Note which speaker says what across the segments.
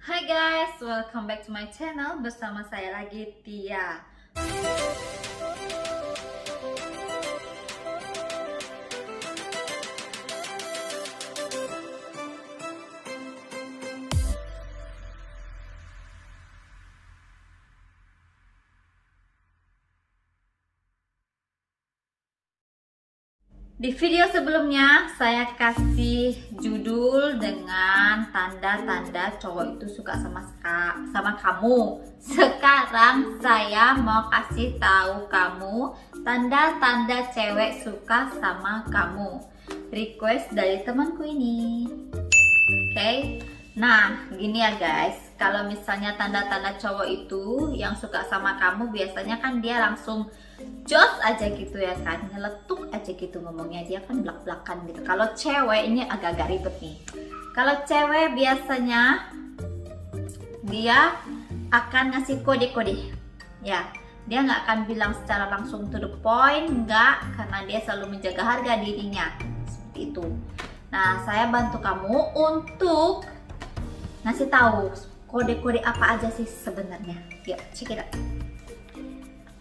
Speaker 1: Hai guys, welcome back to my channel. Bersama saya lagi Tia. Di video sebelumnya saya kasih judul dengan tanda-tanda cowok itu suka sama kamu. Sekarang saya mau kasih tahu kamu tanda-tanda cewek suka sama kamu. Request dari temanku ini. Oke. Nah, gini ya guys. Kalau misalnya tanda-tanda cowok itu yang suka sama kamu, biasanya kan dia langsung jos aja gitu ya kan, nyeletuk aja gitu ngomongnya, dia kan belak-belakan gitu. Kalau cewek ini agak-agak ribet nih. Kalau cewek biasanya dia akan ngasih kode-kode ya, dia nggak akan bilang secara langsung to the point, nggak, karena dia selalu menjaga harga dirinya seperti itu. Nah, saya bantu kamu untuk ngasih tahu kode-kode apa aja sih sebenarnya. Yuk, check it out.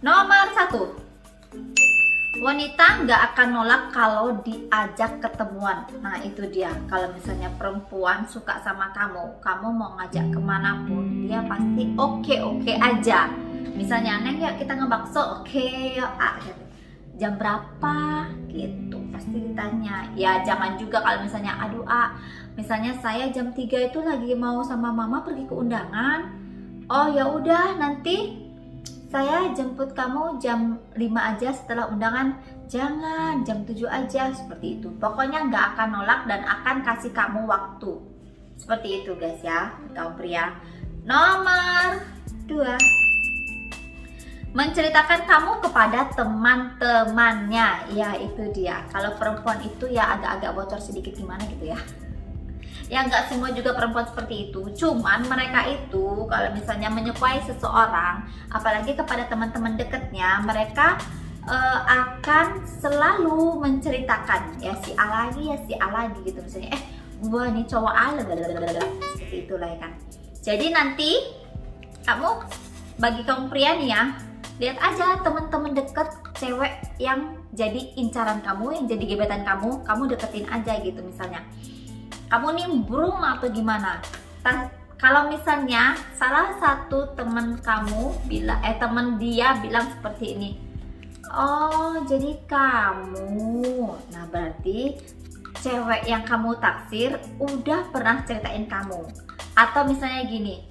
Speaker 1: Nomor 1, wanita nggak akan nolak kalau diajak ketemuan. Nah itu dia, kalau misalnya perempuan suka sama kamu, kamu mau ngajak kemanapun, dia pasti oke aja. Misalnya, Neng yuk kita ngebakso, oke yuk, jam berapa gitu, pasti ditanya. Ya jangan juga kalau misalnya, aduh misalnya saya jam 3 itu lagi mau sama mama pergi ke undangan. Oh ya udah, nanti saya jemput kamu jam 5 aja setelah undangan. Jangan, jam 7 aja, seperti itu. Pokoknya nggak akan nolak dan akan kasih kamu waktu. Seperti itu guys ya, kaum pria. Nomor 2, menceritakan kamu kepada teman-temannya. Ya itu dia, kalau perempuan itu ya agak-agak bocor sedikit gimana gitu ya. Ya nggak semua juga perempuan seperti itu, cuman mereka itu kalau misalnya menyukai seseorang, apalagi kepada teman-teman dekatnya, mereka akan selalu menceritakan ya si A lagi gitu, misalnya gua nih cowok seperti itulah ya kan. Jadi nanti kamu, bagi kaum pria nih ya, lihat aja teman-teman deket cewek yang jadi incaran kamu, yang jadi gebetan kamu deketin aja gitu. Misalnya kamu nimbrung atau gimana. Kalau misalnya salah satu teman kamu teman dia bilang seperti ini, oh jadi kamu, nah berarti cewek yang kamu taksir udah pernah ceritain kamu. Atau misalnya gini,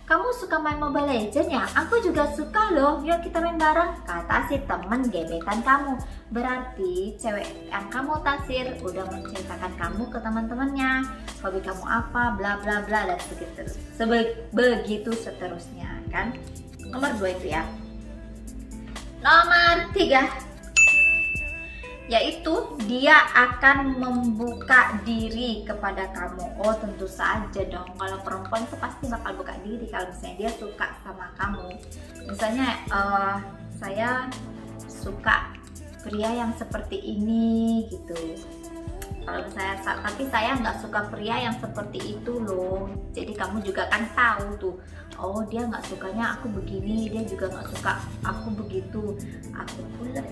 Speaker 1: kamu suka main Mobile Legends ya? Aku juga suka loh, yuk kita main bareng, kata si temen gebetan kamu. Berarti cewek yang kamu taksir udah menceritakan kamu ke teman-temannya, hobi kamu apa, bla bla bla, dan begitu seterusnya kan. Nomor 2 itu ya. Nomor 3, yaitu dia akan membuka diri kepada kamu. Oh tentu saja dong, kalau perempuan itu pasti bakal buka diri kalau misalnya dia suka sama kamu. Misalnya saya suka pria yang seperti ini gitu. Kalau tapi saya nggak suka pria yang seperti itu loh. Jadi kamu juga kan tahu tuh, oh dia nggak sukanya aku begini, dia juga nggak suka aku begitu, aku pula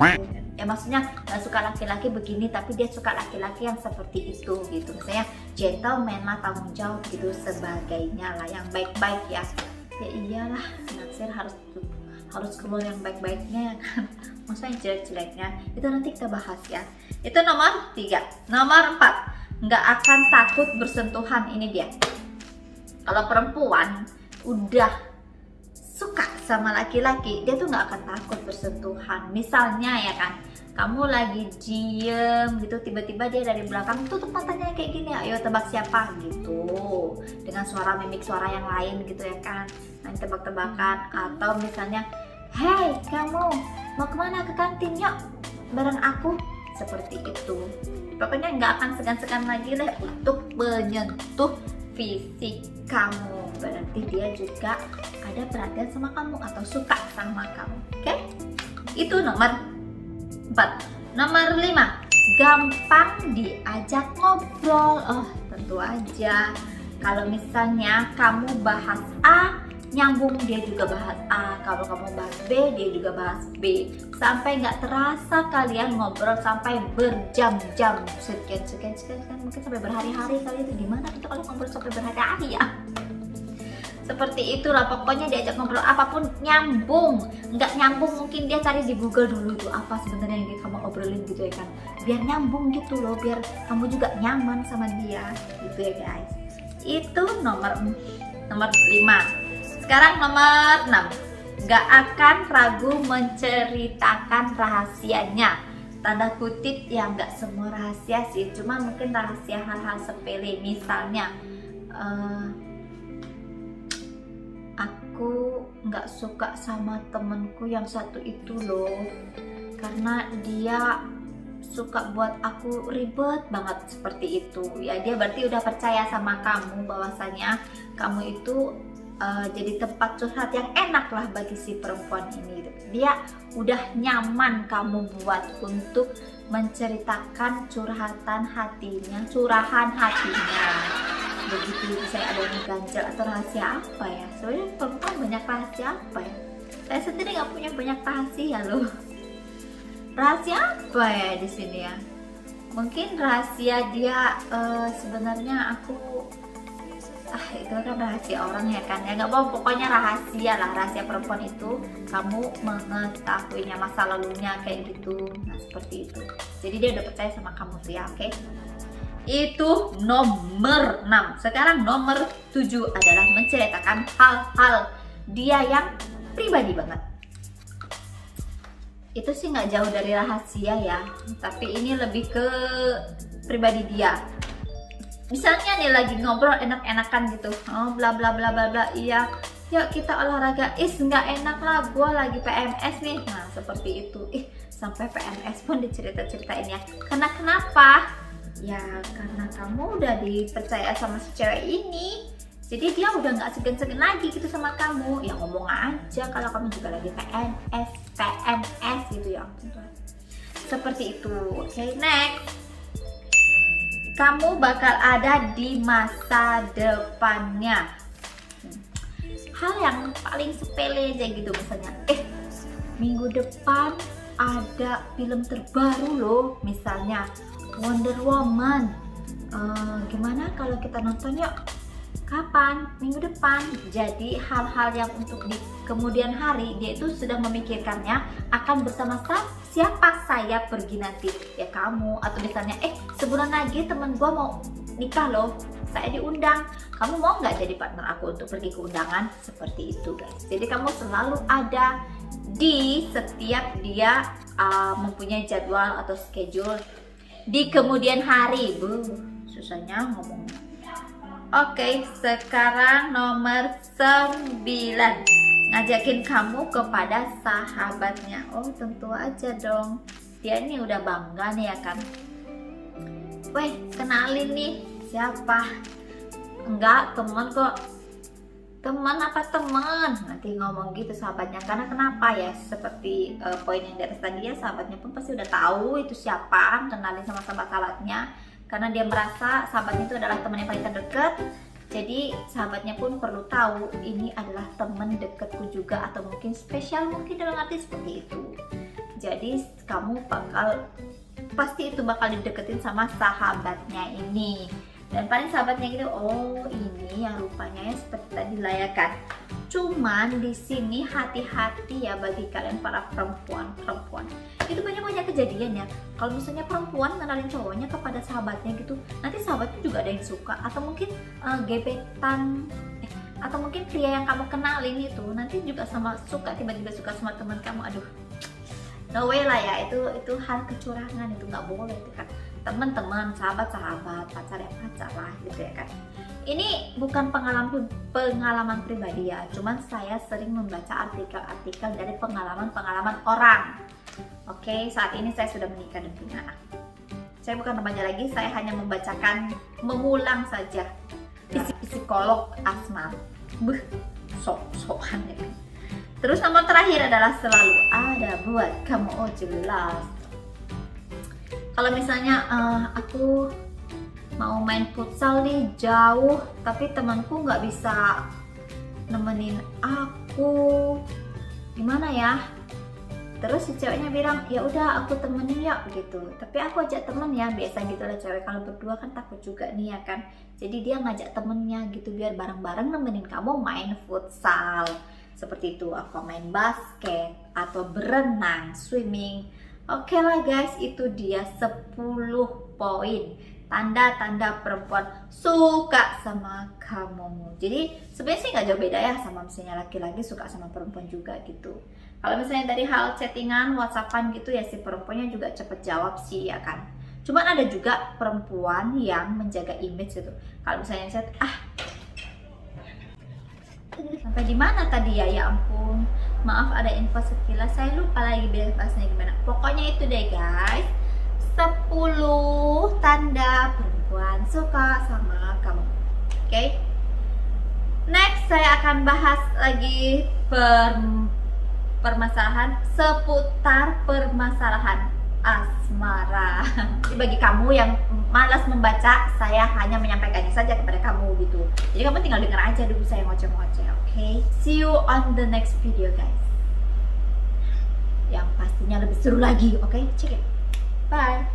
Speaker 1: ya maksudnya nggak suka laki-laki begini, tapi dia suka laki-laki yang seperti itu gitu. Misalnya gentleman lah, tanggung jawab gitu, sebagainya lah, yang baik-baik ya. Ya iyalah, naksir harus keluar yang baik-baiknya kan, maksudnya jelek-jeleknya itu nanti kita bahas ya. Itu nomor 3. Nomor 4, nggak akan takut bersentuhan. Ini dia, kalau perempuan udah suka sama laki-laki, dia tuh nggak akan takut bersentuhan. Misalnya ya kan, kamu lagi diem gitu, tiba-tiba dia dari belakang tutup matanya kayak gini, ayo tebak siapa gitu, dengan suara mimik suara yang lain gitu ya kan, main tebak-tebakan. Atau misalnya, hey kamu mau kemana, ke kantin yuk bareng aku, seperti itu. Pokoknya nggak akan segan-segan lagi deh untuk menyentuh fisik kamu. Berarti dia juga ada perhatian sama kamu atau suka sama kamu. Oke? Itu nomor 4. Nomor 5, gampang diajak ngobrol. Oh tentu aja Kalau misalnya kamu bahas A, nyambung dia juga bahas A. Kalau kamu bahas B, dia juga bahas B. Sampai nggak terasa kalian ngobrol sampai berjam-jam, sekian, mungkin sampai berhari-hari. Kali itu gimana itu kalau ngobrol sampai berhari-hari ya? Seperti itulah, pokoknya diajak ngobrol apapun nyambung. Nggak nyambung mungkin dia cari di Google dulu tuh apa sebenarnya yang kamu obrolin gitu ya kan, biar nyambung gitu loh, biar kamu juga nyaman sama dia gitu ya guys. Itu nomor 5. Sekarang nomor 6. Nggak akan ragu menceritakan rahasianya. Tanda kutip ya, nggak semua rahasia sih, cuma mungkin rahasia hal-hal sepele. Misalnya aku nggak suka sama temenku yang satu itu loh, karena dia suka buat aku ribet banget, seperti itu ya. Dia berarti udah percaya sama kamu bahwasanya kamu itu jadi tempat curhat yang enak lah bagi si perempuan ini. Dia udah nyaman kamu buat untuk menceritakan curahan hatinya. Begitu saya ada yang ganjel atau rahasia apa ya, sebenarnya perempuan banyak rahasia apa ya, saya sendiri nggak punya banyak rahasia loh. Rahasia apa ya di sini ya, mungkin rahasia dia sebenarnya aku itu kan rahasia orang ya kan ya, nggak mau, pokoknya rahasia lah, rahasia perempuan itu kamu mengetahuinya, masa lalunya kayak gitu. Nah seperti itu, jadi dia udah percaya sama kamu tuh ya. Oke, itu nomor 6. Sekarang nomor 7 adalah menceritakan hal-hal dia yang pribadi banget. Itu sih nggak jauh dari rahasia ya, tapi ini lebih ke pribadi dia. Misalnya nih lagi ngobrol enak-enakan gitu, oh bla bla bla bla bla, iya yuk kita olahraga, nggak enak lah gua lagi PMS nih. Nah seperti itu, sampai PMS pun dicerita-ceritain ya. Kenapa? Ya karena kamu udah dipercaya sama si cewek ini, jadi dia udah nggak segan-segan lagi gitu sama kamu. Ya ngomong aja kalau kamu juga lagi PMS gitu ya. Seperti itu. Oke, next. Kamu bakal ada di masa depannya. Hal yang paling sepele aja gitu, misalnya minggu depan ada film terbaru loh, misalnya Wonder Woman. Gimana kalau kita nonton yuk? Kapan? Minggu depan. Jadi hal-hal yang untuk di kemudian hari dia itu sedang memikirkannya, akan bersama siapa saya pergi nanti, ya kamu. Atau misalnya sebulan lagi temen gua mau nikah loh, saya diundang, kamu mau nggak jadi partner aku untuk pergi ke undangan? Seperti itu guys. Jadi kamu selalu ada di setiap dia mempunyai jadwal atau schedule di kemudian hari. Susahnya ngomongnya. Oke, sekarang nomor 9. Ngajakin kamu kepada sahabatnya. Oh tentu aja dong, dia ini udah bangga nih ya kan. Weh, kenalin nih siapa? Enggak, temen kok. Teman apa teman? Nanti ngomong gitu sahabatnya. Karena kenapa ya, seperti poin yang di atas tadi ya, sahabatnya pun pasti udah tahu itu siapa, kenalin sama sahabatnya. Karena dia merasa sahabatnya itu adalah teman yang paling terdekat. Jadi sahabatnya pun perlu tahu ini adalah teman dekatku juga, atau mungkin spesial, mungkin dalam arti seperti itu. Jadi kamu pasti itu bakal dideketin sama sahabatnya ini. Dan paling sahabatnya gitu, oh ini yang rupanya ya seperti tadi lah ya kan. Cuman di sini hati-hati ya bagi kalian para perempuan. Itu banyak kejadian ya. Kalau misalnya perempuan kenalin cowoknya kepada sahabatnya gitu, nanti sahabatnya juga ada yang suka, atau mungkin gebetan, atau mungkin pria yang kamu kenalin itu nanti juga tiba-tiba suka sama teman kamu. Aduh, no way lah ya, itu hal kecurangan, itu nggak boleh itu kan. Teman-teman, sahabat-sahabat, pacar ya pacar lah gitu ya kan. Ini bukan pengalaman pribadi ya, cuman saya sering membaca artikel-artikel dari pengalaman orang. Oke, saat ini saya sudah menikah dan punya anak. Saya bukan remaja lagi, saya hanya mengulang saja. Psikolog Asma. Sok-sokan ya kan. Terus nomor terakhir adalah selalu ada buat kamu. Oh jelas. Kalau misalnya aku mau main futsal nih jauh, tapi temanku nggak bisa nemenin aku, gimana ya? Terus si ceweknya bilang, ya udah aku temenin ya gitu. Tapi aku ajak temen ya, biasa gitu lah cewek kalau berdua kan takut juga nih ya kan. Jadi dia ngajak temennya gitu biar bareng-bareng nemenin kamu main futsal. Seperti itu, aku main basket atau berenang, swimming. Oke lah guys, itu dia 10 poin tanda-tanda perempuan suka sama kamu. Jadi sebenarnya sih nggak jauh beda ya sama misalnya laki-laki suka sama perempuan juga gitu. Kalau misalnya dari hal chattingan, whatsappan gitu ya si perempuannya juga cepet jawab sih ya kan. Cuman ada juga perempuan yang menjaga image gitu. Kalau misalnya chat, sampai di mana tadi ya? Ya ampun, maaf ada info sekilas, saya lupa lagi bahasanya gimana. Pokoknya itu deh guys, 10 tanda perempuan suka sama kamu. Oke, next saya akan bahas lagi permasalahan seputar permasalahan asmara. Jadi bagi kamu yang malas membaca, saya hanya menyampaikannya saja kepada kamu gitu. Jadi kamu tinggal dengar aja dulu saya ngoceh-ngoceh, oke? See you on the next video guys. Yang pastinya lebih seru lagi, oke? Check it. Bye.